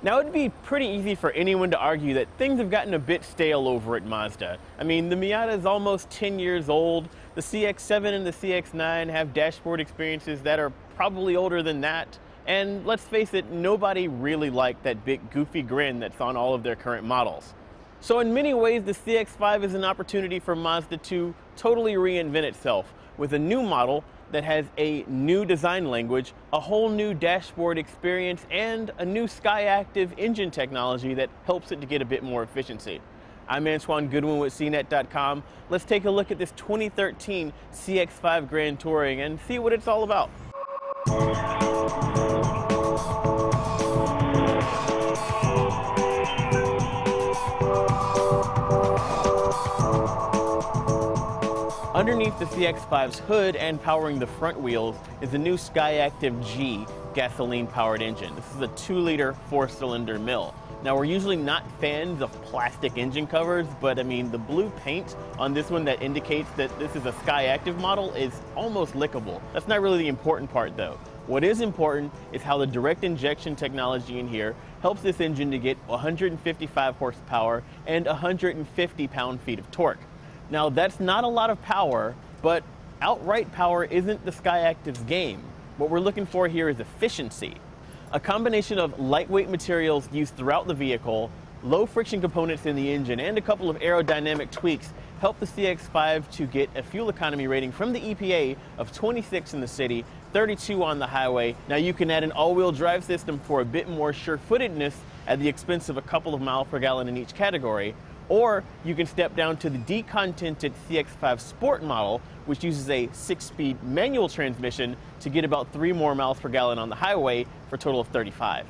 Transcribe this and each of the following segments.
Now, it'd be pretty easy for anyone to argue that things have gotten a bit stale over at Mazda. I mean, the Miata is almost 10 years old. The CX-7 and the CX-9 have dashboard experiences that are probably older than that. And let's face it, nobody really liked that big goofy grin that's on all of their current models. So in many ways, the CX-5 is an opportunity for Mazda to totally reinvent itself with a new model that has a new design language, a whole new dashboard experience, and a new Skyactiv engine technology that helps it to get a bit more efficiency. I'm Antoine Goodwin with CNET.com. Let's take a look at this 2013 CX-5 Grand Touring and see what it's all about. Underneath the CX-5's hood and powering the front wheels is a new Skyactiv G gasoline-powered engine. This is a 2-liter 4-cylinder mill. Now, we're usually not fans of plastic engine covers, but I mean, the blue paint on this one that indicates that this is a Skyactiv model is almost lickable. That's not really the important part, though. What is important is how the direct injection technology in here helps this engine to get 155 horsepower and 150 pound-feet of torque. Now, that's not a lot of power, but outright power isn't the Skyactiv's game. What we're looking for here is efficiency. A combination of lightweight materials used throughout the vehicle, low friction components in the engine, and a couple of aerodynamic tweaks help the CX-5 to get a fuel economy rating from the EPA of 26 in the city, 32 on the highway. Now, you can add an all-wheel drive system for a bit more sure-footedness at the expense of a couple of miles per gallon in each category. Or you can step down to the decontented CX-5 Sport model, which uses a 6-speed manual transmission to get about 3 more miles per gallon on the highway for a total of 35.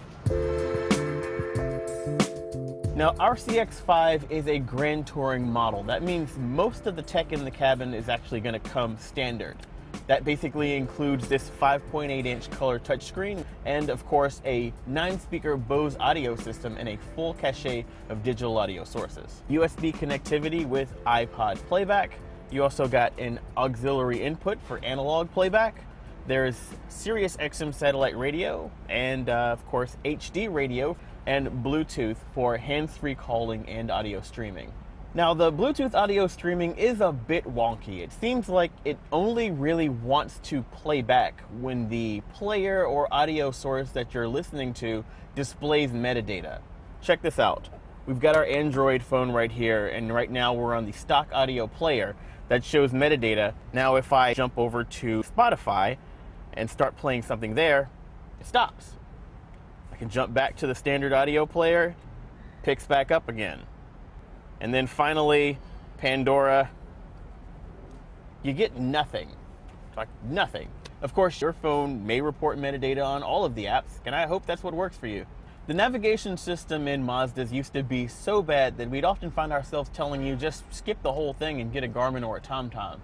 Now, our CX-5 is a Grand Touring model. That means most of the tech in the cabin is actually going to come standard. That basically includes this 5.8-inch color touchscreen and, of course, a 9-speaker Bose audio system and a full cache of digital audio sources. USB connectivity with iPod playback. You also got an auxiliary input for analog playback. There's Sirius XM satellite radio and, of course, HD radio and Bluetooth for hands-free calling and audio streaming. Now, the Bluetooth audio streaming is a bit wonky. It seems like it only really wants to play back when the player or audio source that you're listening to displays metadata. Check this out. We've got our Android phone right here, and right now we're on the stock audio player that shows metadata. Now, if I jump over to Spotify and start playing something there, it stops. I can jump back to the standard audio player, picks back up again. And then finally, Pandora, you get nothing, like nothing. Of course, your phone may report metadata on all of the apps, and I hope that's what works for you. The navigation system in Mazdas used to be so bad that we'd often find ourselves telling you just skip the whole thing and get a Garmin or a TomTom.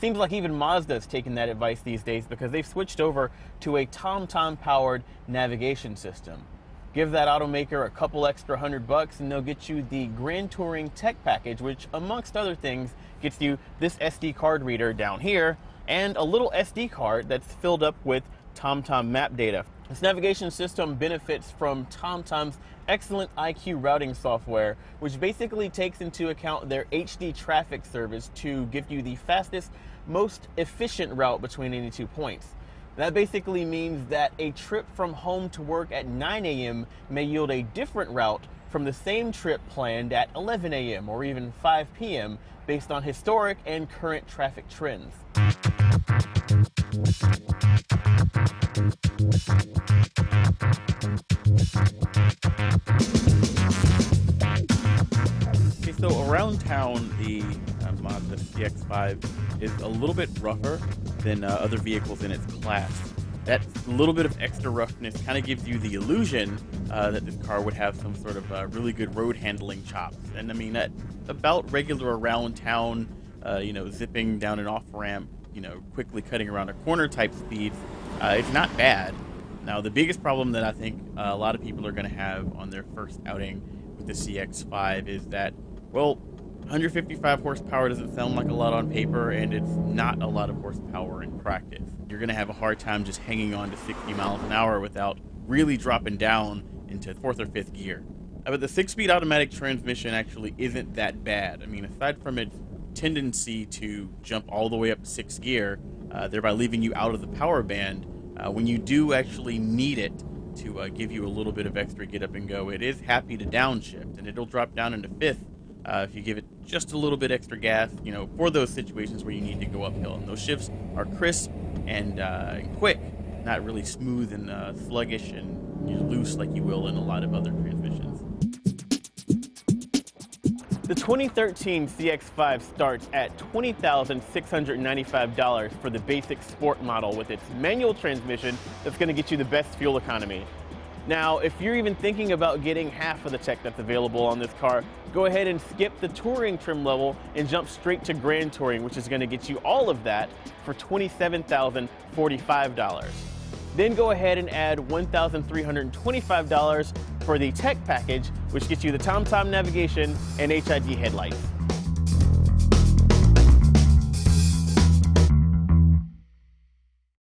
Seems like even Mazda's taken that advice these days because they've switched over to a TomTom-powered navigation system. Give that automaker a couple extra $100 and they'll get you the Grand Touring Tech Package, which amongst other things gets you this SD card reader down here and a little SD card that's filled up with TomTom map data. This navigation system benefits from TomTom's excellent IQ routing software, which basically takes into account their HD traffic service to give you the fastest, most efficient route between any 2 points. That basically means that a trip from home to work at 9 a.m. may yield a different route from the same trip planned at 11 a.m. or even 5 p.m. based on historic and current traffic trends. Okay, so around town, the Mazda CX-5 is a little bit rougher than other vehicles in its class. That little bit of extra roughness kind of gives you the illusion that this car would have some sort of really good road handling chops. And I mean, at about regular around town, zipping down an off ramp, quickly cutting around a corner type speeds, it's not bad. Now, the biggest problem that I think a lot of people are going to have on their first outing with the CX-5 is that, well, 155 horsepower doesn't sound like a lot on paper, and it's not a lot of horsepower in practice. You're going to have a hard time just hanging on to 60 miles an hour without really dropping down into fourth or fifth gear. But the 6-speed automatic transmission actually isn't that bad. I mean, aside from its tendency to jump all the way up to 6th gear, thereby leaving you out of the power band, when you do actually need it to give you a little bit of extra get up and go, it is happy to downshift, and it'll drop down into 5th if you give it just a little bit extra gas, for those situations where you need to go uphill. And those shifts are crisp and quick, not really smooth and sluggish and loose like you will in a lot of other transmissions. The 2013 CX-5 starts at $20,695 for the basic sport model with its manual transmission that's going to get you the best fuel economy. Now, if you're even thinking about getting half of the tech that's available on this car, go ahead and skip the touring trim level and jump straight to Grand Touring, which is going to get you all of that for $27,045. Then go ahead and add $1,325 for the tech package, which gets you the TomTom navigation and HID headlights.